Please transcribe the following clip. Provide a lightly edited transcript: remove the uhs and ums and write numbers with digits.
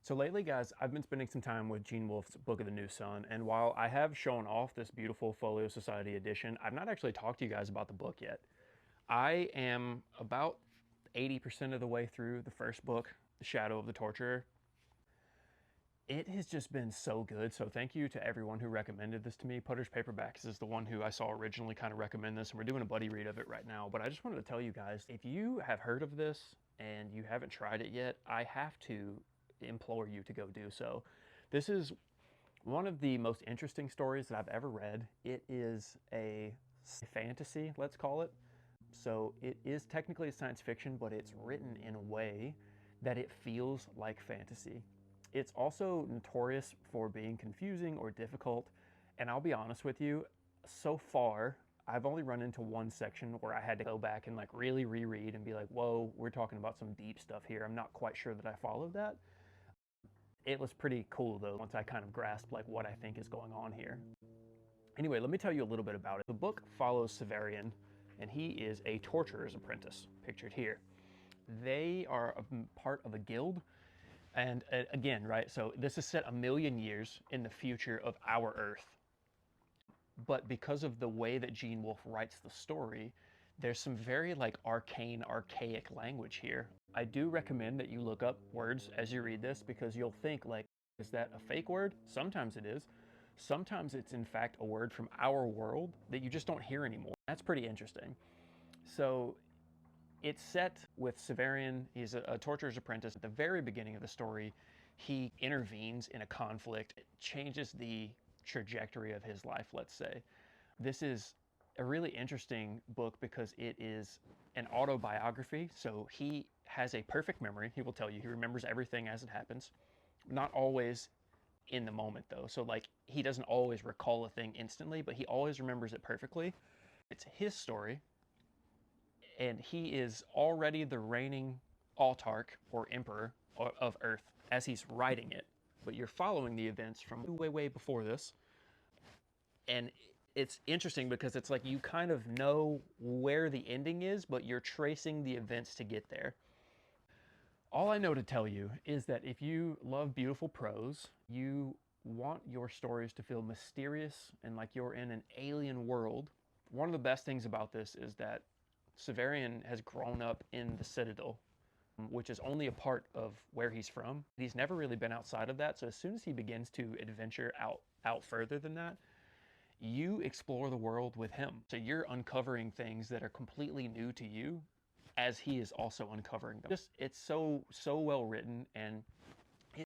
So lately, guys, I've been spending some time with Gene Wolfe's Book of the New Sun, and while I have shown off this beautiful Folio Society edition, I've not actually talked to you guys about the book yet. I am about 80% of the way through the first book, The Shadow of the Torturer. It has just been so good, so thank you to everyone who recommended this to me. Putter's Paperbacks is the one who I saw originally kind of recommend this, and we're doing a buddy read of it right now. But I just wanted to tell you guys, if you have heard of this and you haven't tried it yet, I have to implore you to go do so. This is one of the most interesting stories that I've ever read. It is a fantasy, let's call it. So it is technically science fiction, but it's written in a way that it feels like fantasy. It's also notorious for being confusing or difficult, and I'll be honest with you, so far I've only run into one section where I had to go back and like really reread and be like, whoa, we're talking about some deep stuff here. I'm not quite sure that I followed that. It was pretty cool though once I kind of grasped like what I think is going on here. Anyway, let me tell you a little bit about it. The book follows Severian, and he is a torturer's apprentice, pictured here. They are a part of a guild, and again, right, so this is set a million years in the future of our Earth. But because of the way that Gene Wolfe writes the story, there's some very like arcane, archaic language here. I do recommend that you look up words as you read this because you'll think like, is that a fake word? Sometimes it is. Sometimes it's in fact a word from our world that you just don't hear anymore. That's pretty interesting. So it's set with Severian. He's a torturer's apprentice. At the very beginning of the story, he intervenes in a conflict. It changes the trajectory of his life, let's say. This is a really interesting book because it is an autobiography. So he has a perfect memory. He will tell you he remembers everything as it happens. Not always in the moment though. So like he doesn't always recall a thing instantly, but he always remembers it perfectly. It's his story, and he is already the reigning autarch or emperor of Earth as he's writing it. But you're following the events from way, way before this. And it's interesting because it's like you kind of know where the ending is, but you're tracing the events to get there. All I know to tell you is that if you love beautiful prose, you want your stories to feel mysterious and like you're in an alien world. One of the best things about this is that Severian has grown up in the Citadel, which is only a part of where he's from. He's never really been outside of that, so as soon as he begins to adventure out further than that, you explore the world with him. So you're uncovering things that are completely new to you as he is also uncovering them. Just it's so well written, and